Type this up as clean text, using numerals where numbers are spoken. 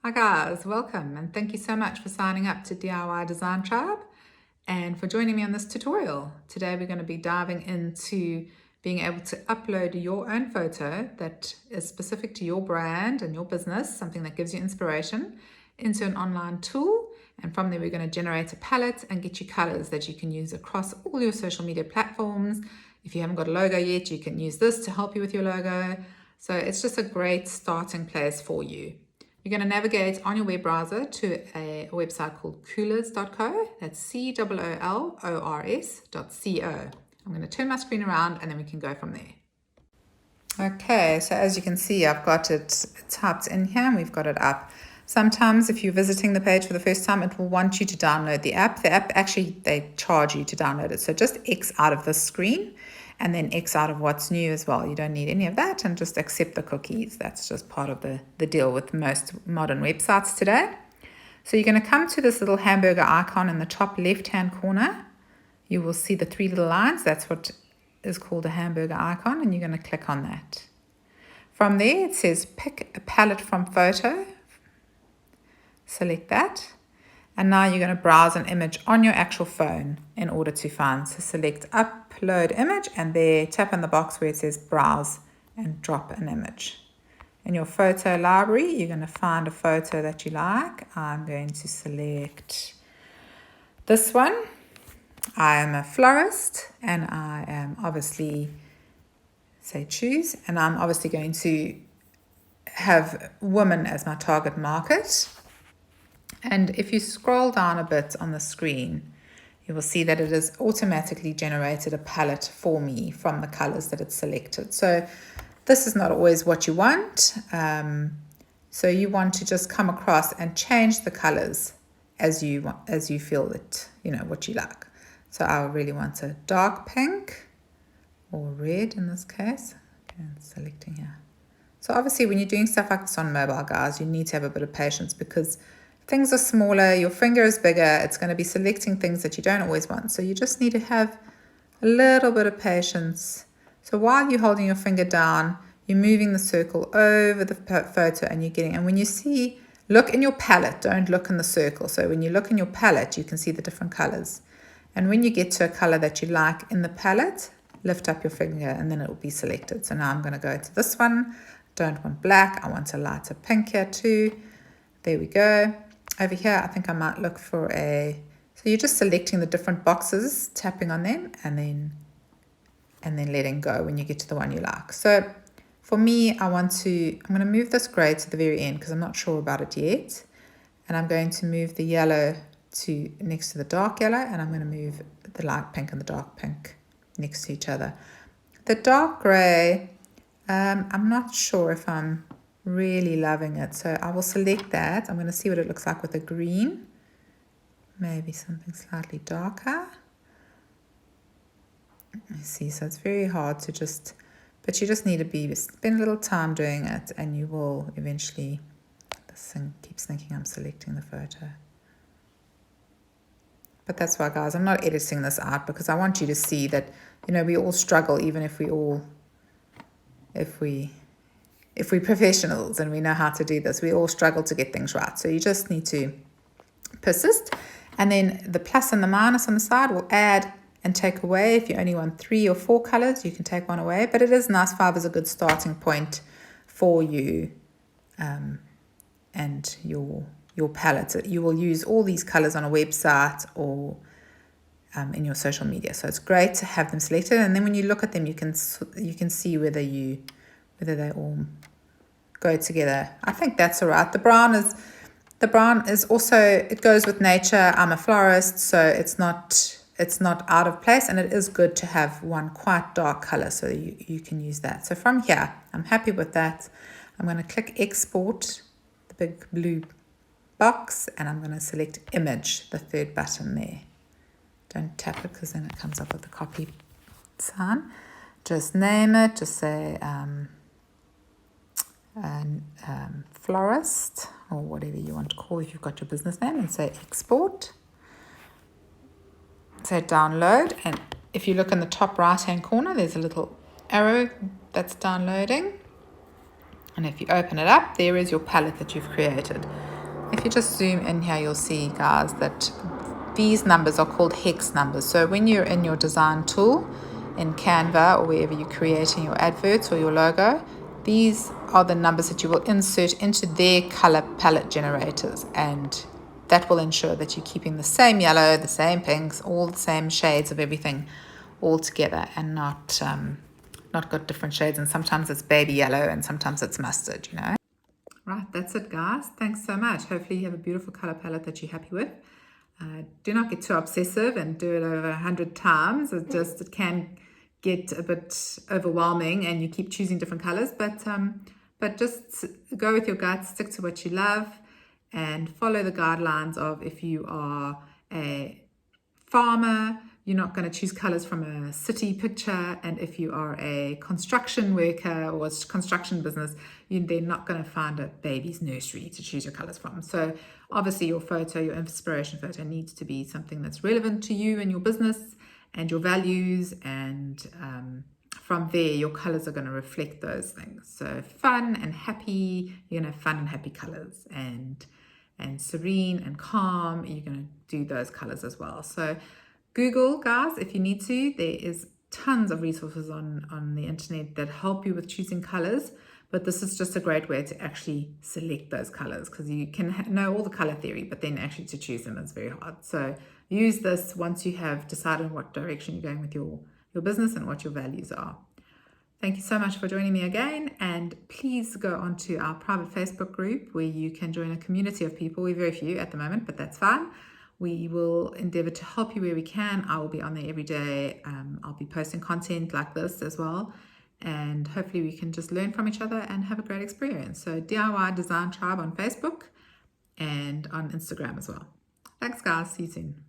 Hi guys, welcome and thank you so much for signing up to DIY Design Tribe and for joining me on this tutorial. Today we're going to be diving into being able to upload your own photo that is specific to your brand and your business, something that gives you inspiration, into an online tool, and from there we're going to generate a palette and get you colors that you can use across all your social media platforms. If you haven't got a logo yet, you can use this to help you with your logo. So it's just a great starting place for you. You're going to navigate on your web browser to a website called coolors.co. That's COOLORS.co. I'm going to turn my screen around and then we can go from there. Okay, so as you can see, I've got it typed in here and we've got it up. Sometimes if you're visiting the page for the first time, it will want you to download the app. The app, actually, they charge you to download it. So just X out of this screen and then X out of what's new as well. You don't need any of that and just accept the cookies. That's just part of the deal with most modern websites today. So you're going to come to this little hamburger icon in the top left-hand corner. You will see the three little lines. That's what is called a hamburger icon, and you're going to click on that. From there, it says pick a palette from photo. Select that. And now you're going to browse an image on your actual phone in order to find. So select upload image and there tap on the box where it says browse and drop an image. In your photo library, you're going to find a photo that you like. I'm going to select this one. I am a florist and I am obviously, say choose, and I'm obviously going to have women as my target market. And if you scroll down a bit on the screen, you will see that it has automatically generated a palette for me from the colors that it's selected. So this is not always what you want. So you want to just come across and change the colors as you feel that, what you like. So I really want a dark pink or red in this case. Okay, I'm selecting here. So obviously when you're doing stuff like this on mobile, guys, you need to have a bit of patience because things are smaller, your finger is bigger, it's going to be selecting things that you don't always want. So you just need to have a little bit of patience. So while you're holding your finger down, you're moving the circle over the photo and and when you see, look in your palette, don't look in the circle. So when you look in your palette, you can see the different colors. And when you get to a color that you like in the palette, lift up your finger and then it will be selected. So now I'm going to go to this one. Don't want black, I want a lighter pink here too. There we go. Over here, I think I might look for so you're just selecting the different boxes, tapping on them, and then letting go when you get to the one you like. So for me, I'm going to move this gray to the very end because I'm not sure about it yet. And I'm going to move the yellow to next to the dark yellow, and I'm going to move the light pink and the dark pink next to each other. The dark gray, I'm not sure if I'm really loving it, so I will select that. I'm going to see what it looks like with a green, maybe something slightly darker. I see, so it's very hard to but you just need to spend a little time doing it and you will eventually. This thing keeps thinking I'm selecting the photo, but that's why, guys, I'm not editing this out because I want you to see that we all struggle, even if we're professionals and we know how to do this, we all struggle to get things right. So you just need to persist. And then the plus and the minus on the side will add and take away. If you only want 3 or 4 colors, you can take one away. But it is nice. 5 is a good starting point for you and your palette. You will use all these colors on a website or in your social media. So it's great to have them selected. And then when you look at them, you can see whether they all go together. I think that's all right. The brown is also, it goes with nature. I'm a florist, so it's not out of place, and it is good to have one quite dark color, so you can use that. So from here, I'm happy with that. I'm going to click export, the big blue box, and I'm going to select image, the third button there. Don't tap it because then it comes up with the copy sign. Just name it, just say florist or whatever you want to call if you've got your business name, and say export. Say download, and if you look in the top right hand corner, there's a little arrow that's downloading, and if you open it up, there is your palette that you've created. if you just zoom in here, you'll see, guys, that these numbers are called hex numbers. So when you're in your design tool in Canva or wherever you're creating your adverts or your logo, these are the numbers that you will insert into their color palette generators, and that will ensure that you're keeping the same yellow, the same pinks, all the same shades of everything all together, and not got different shades. And sometimes it's baby yellow and sometimes it's mustard, you know. Right, that's it, guys. Thanks so much. Hopefully you have a beautiful color palette that you're happy with. Do not get too obsessive and do it over 100 times. It can get a bit overwhelming and you keep choosing different colors, but just go with your gut, stick to what you love, and follow the guidelines of, if you are a farmer, you're not going to choose colors from a city picture, and if you are a construction worker or a construction business, they're not going to find a baby's nursery to choose your colors from. So obviously your photo, your inspiration photo, needs to be something that's relevant to you and your business and your values, and from there your colors are going to reflect those things. So fun and happy, you're going to have fun and happy colors, and serene and calm, you're going to do those colors as well. So Google, guys, if you need to. There is tons of resources on the internet that help you with choosing colors, but this is just a great way to actually select those colors, because you can know all the color theory, but then actually to choose them is very hard. So use this once you have decided what direction you're going with your business and what your values are. Thank you so much for joining me again, and please go onto our private Facebook group where you can join a community of people. We're very few at the moment, but that's fine. We will endeavor to help you where we can. I will be on there every day. I'll be posting content like this as well, and hopefully we can just learn from each other and have a great experience. So DIY Design Tribe on Facebook and on Instagram as well. Thanks, guys. See you soon.